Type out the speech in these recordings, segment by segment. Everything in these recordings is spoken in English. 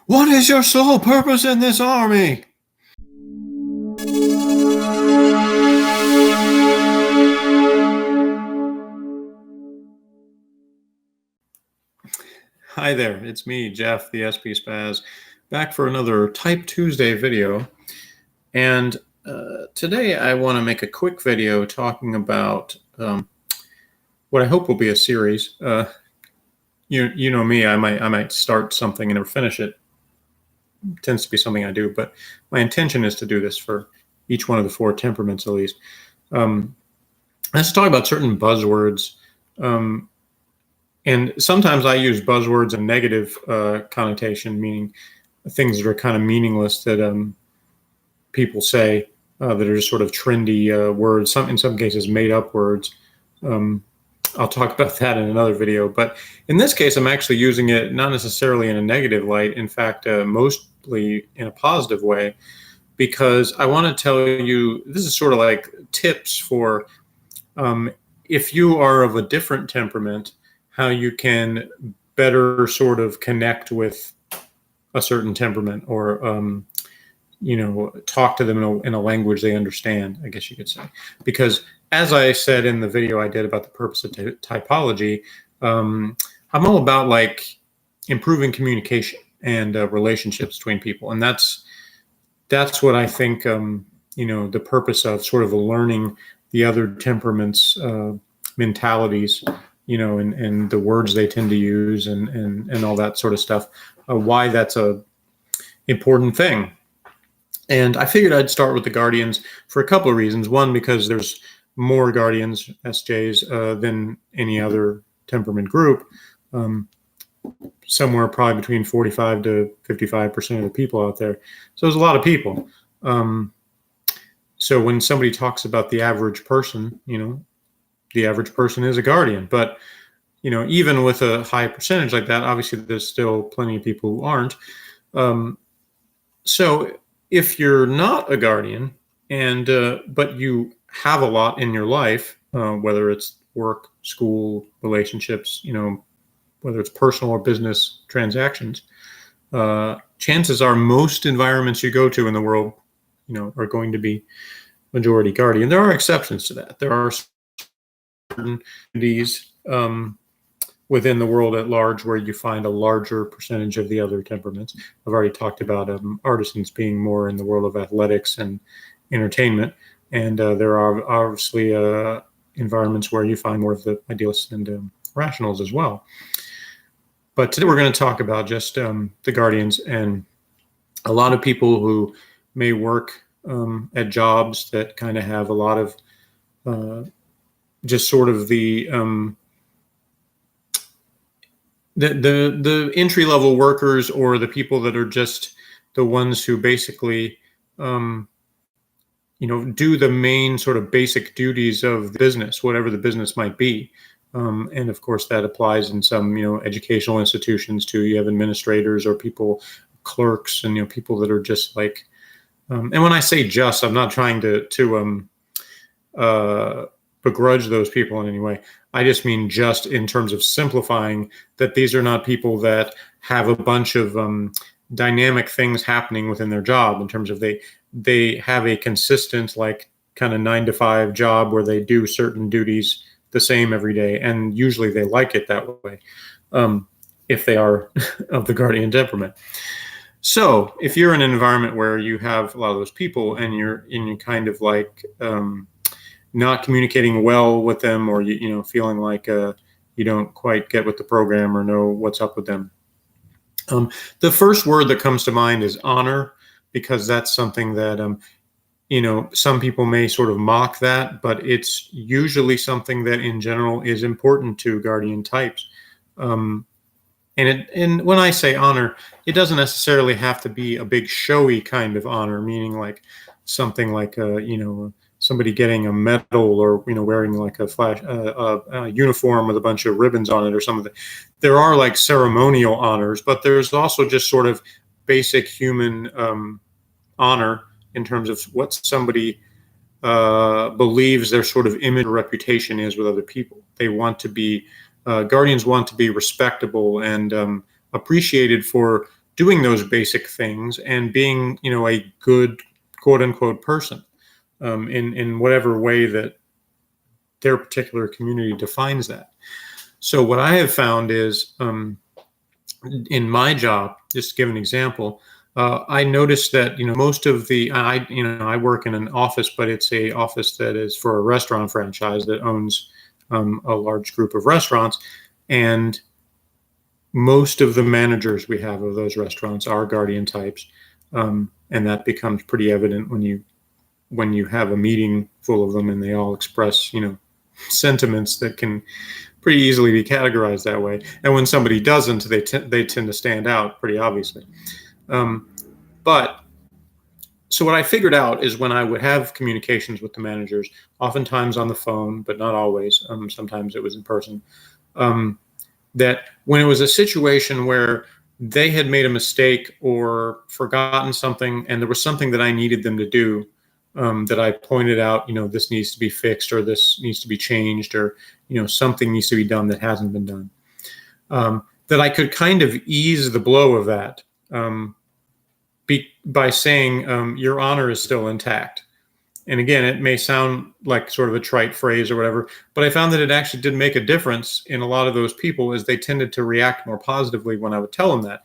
What is your sole purpose in this army? Hi there, it's me, Jeff, the SP Spaz, back for another Type Tuesday video. And today I want to make a quick video talking about what I hope will be a series. You know me, I might start something and never finish it. Tends to be something I do, but my intention is to do this for each one of the four temperaments at least. Let's talk about certain buzzwords. And sometimes I use buzzwords in negative connotation, meaning things that are kind of meaningless that people say that are just sort of trendy words, in some cases made up words. I'll talk about that in another video. But in this case, I'm actually using it not necessarily in a negative light. In fact, mostly in a positive way, because I want to tell you, this is sort of like tips for if you are of a different temperament, how you can better sort of connect with a certain temperament, or talk to them in a language they understand, I guess you could say. Because as I said in the video I did about the purpose of typology, I'm all about like improving communication and relationships between people, and that's what I think the purpose of sort of learning the other temperaments mentalities, and the words they tend to use, and all that sort of stuff, why that's a important thing. And I figured I'd start with the Guardians for a couple of reasons. One, because there's more Guardians, SJs, than any other temperament group. Somewhere probably between 45 to 55% of the people out there. So there's a lot of people. So when somebody talks about the average person, the average person is a Guardian. But, even with a high percentage like that, obviously there's still plenty of people who aren't. So if you're not a Guardian, and but you have a lot in your life, whether it's work, school, relationships, whether it's personal or business transactions, chances are most environments you go to in the world, are going to be majority Guardian. There are exceptions to that. There are certain communities within the world at large where you find a larger percentage of the other temperaments. I've already talked about artisans being more in the world of athletics and entertainment, and there are obviously environments where you find more of the idealists and rationals as well. But today we're going to talk about just the Guardians, and a lot of people who may work at jobs that kind of have a lot of just sort of the entry-level workers, or the people that are just the ones who basically do the main sort of basic duties of the business, whatever the business might be. And of course that applies in some educational institutions too. You have administrators or people, clerks, and people that are just like and when I say just, I'm not trying to begrudge those people in any way. I just mean just in terms of simplifying that these are not people that have a bunch of dynamic things happening within their job, in terms of they have a consistent, like, kind of 9-to-5 job where they do certain duties the same every day, and usually they like it that way, if they are of the Guardian temperament. So if you're in an environment where you have a lot of those people, and you're kind of like not communicating well with them, or feeling like you don't quite get with the program or know what's up with them, the first word that comes to mind is honor, because that's something that some people may sort of mock that, but it's usually something that in general is important to Guardian types. And when I say honor, it doesn't necessarily have to be a big showy kind of honor, meaning like something like somebody getting a medal, or wearing like a uniform with a bunch of ribbons on it or something. There are like ceremonial honors, but there's also just sort of basic human honor, in terms of what somebody believes their sort of image or reputation is with other people. They want to be Guardians want to be respectable and appreciated for doing those basic things and being, a good quote unquote person, in whatever way that their particular community defines that. So what I have found is, in my job, just to give an example, I noticed that most of I work in an office, but it's a office that is for a restaurant franchise that owns a large group of restaurants, and most of the managers we have of those restaurants are guardian types, and that becomes pretty evident when you have a meeting full of them and they all express sentiments that can pretty easily be categorized that way. And when somebody doesn't, they tend to stand out pretty obviously. But so what I figured out is when I would have communications with the managers, oftentimes on the phone, but not always. Sometimes it was in person. That when it was a situation where they had made a mistake or forgotten something, and there was something that I needed them to do, that I pointed out, this needs to be fixed, or this needs to be changed, or something needs to be done that hasn't been done, that I could kind of ease the blow of that, by saying, your honor is still intact. And again, it may sound like sort of a trite phrase or whatever, but I found that it actually did make a difference in a lot of those people, as they tended to react more positively when I would tell them that,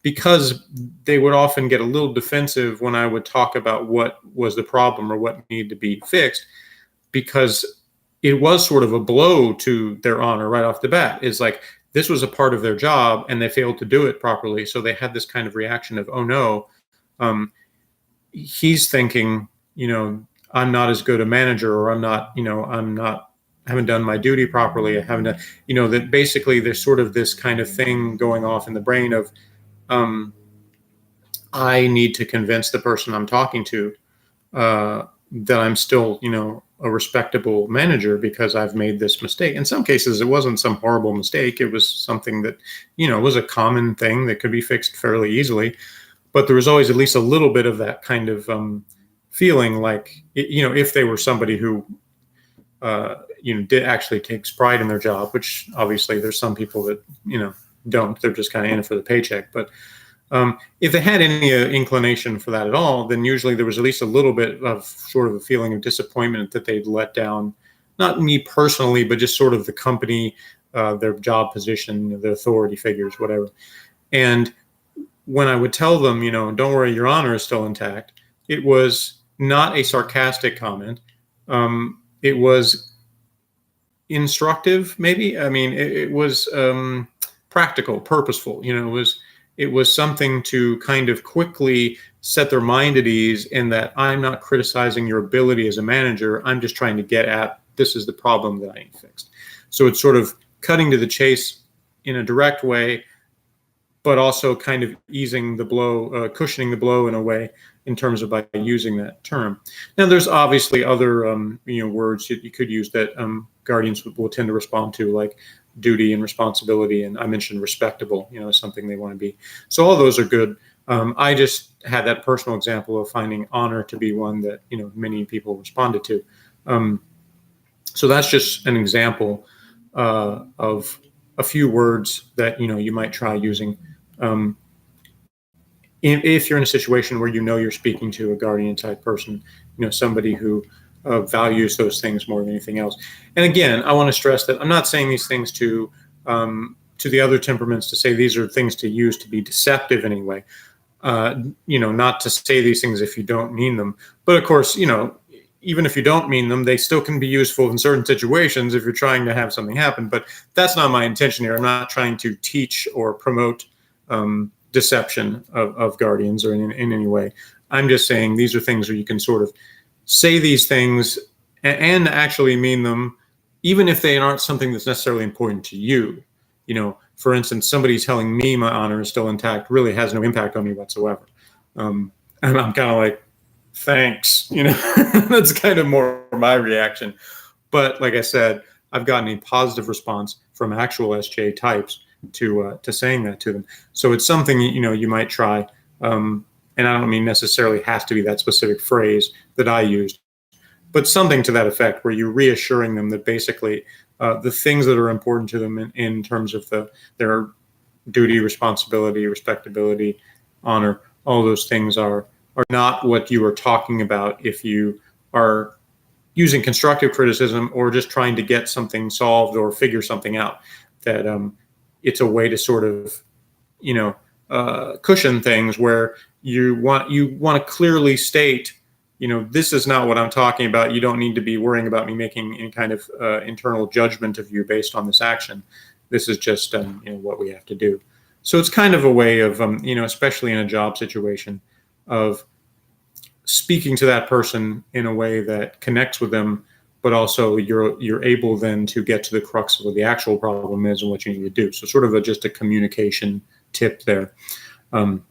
because they would often get a little defensive when I would talk about what was the problem or what needed to be fixed, because it was sort of a blow to their honor right off the bat. It's like, this was a part of their job and they failed to do it properly. So they had this kind of reaction of, oh no, he's thinking, I'm not as good a manager, or I haven't done my duty properly. I haven't done, that basically there's sort of this kind of thing going off in the brain of, I need to convince the person I'm talking to, that I'm still, a respectable manager because I've made this mistake. In some cases, it wasn't some horrible mistake. It was something that, was a common thing that could be fixed fairly easily. But there was always at least a little bit of that kind of feeling like, if they were somebody who, did actually takes pride in their job, which obviously there's some people that, don't. They're just kind of in it for the paycheck. But if they had any inclination for that at all, then usually there was at least a little bit of sort of a feeling of disappointment that they'd let down, not me personally, but just sort of the company, their job position, the authority figures, whatever. And when I would tell them, don't worry, your honor is still intact, it was not a sarcastic comment. It was instructive, maybe. I mean, it was practical, purposeful. It was something to kind of quickly set their mind at ease in that I'm not criticizing your ability as a manager. I'm just trying to get at, this is the problem that I need fixed. So it's sort of cutting to the chase in a direct way, but also kind of easing the blow, cushioning the blow in a way, in terms of by using that term. Now, there's obviously other words that you could use that guardians will tend to respond to, like duty and responsibility, and I mentioned respectable, something they want to be. So all those are good. I just had that personal example of finding honor to be one that many people responded to. So that's just an example of a few words that you might try using. If you're in a situation where you're speaking to a guardian type person, somebody who values those things more than anything else. And again, I want to stress that I'm not saying these things to the other temperaments to say these are things to use to be deceptive anyway. Not to say these things if you don't mean them. But of course, even if you don't mean them, they still can be useful in certain situations if you're trying to have something happen. But that's not my intention here. I'm not trying to teach or promote deception of guardians or in any way. I'm just saying these are things where you can sort of say these things and actually mean them, even if they aren't something that's necessarily important to you. For instance, somebody telling me my honor is still intact really has no impact on me whatsoever. And I'm kind of like, thanks, that's kind of more my reaction. But like I said, I've gotten a positive response from actual SJ types to saying that to them. So it's something, you might try. And I don't mean necessarily has to be that specific phrase that I used, but something to that effect where you're reassuring them that basically the things that are important to them in terms of their duty, responsibility, respectability, honor, all those things are not what you are talking about if you are using constructive criticism or just trying to get something solved or figure something out. That it's a way to sort of, cushion things where you want to clearly state, this is not what I'm talking about. You don't need to be worrying about me making any kind of internal judgment of you based on this action. This is just what we have to do. So it's kind of a way of, especially in a job situation, of speaking to that person in a way that connects with them, but also you're able then to get to the crux of what the actual problem is and what you need to do. So sort of just a communication tip there. And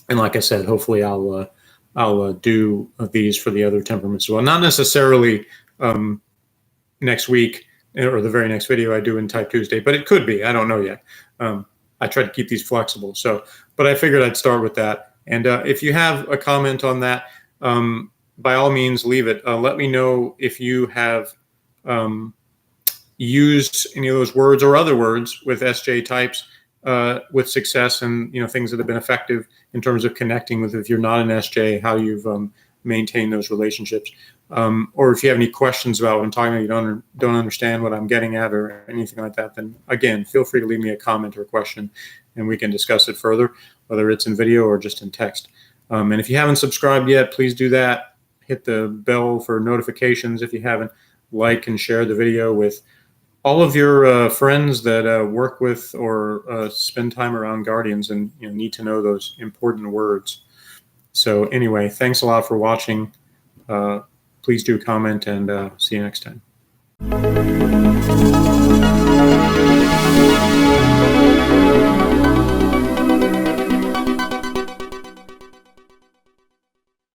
like I said, hopefully I'll do these for the other temperaments as well. Not necessarily next week or the very next video I do in Type Tuesday, but it could be. I don't know yet. I try to keep these flexible. But I figured I'd start with that. And if you have a comment on that, by all means, leave it. Let me know if you have used any of those words or other words with SJ types with success, and things that have been effective in terms of connecting with, if you're not an SJ, how you've maintained those relationships. Or if you have any questions about what I'm talking about, you don't understand what I'm getting at or anything like that, then again, feel free to leave me a comment or a question and we can discuss it further, whether it's in video or just in text. And if you haven't subscribed yet, please do that. Hit the bell for notifications if you haven't. Like and share the video with all of your friends that work with or spend time around guardians and need to know those important words. So anyway, thanks a lot for watching. Please do comment, and see you next time.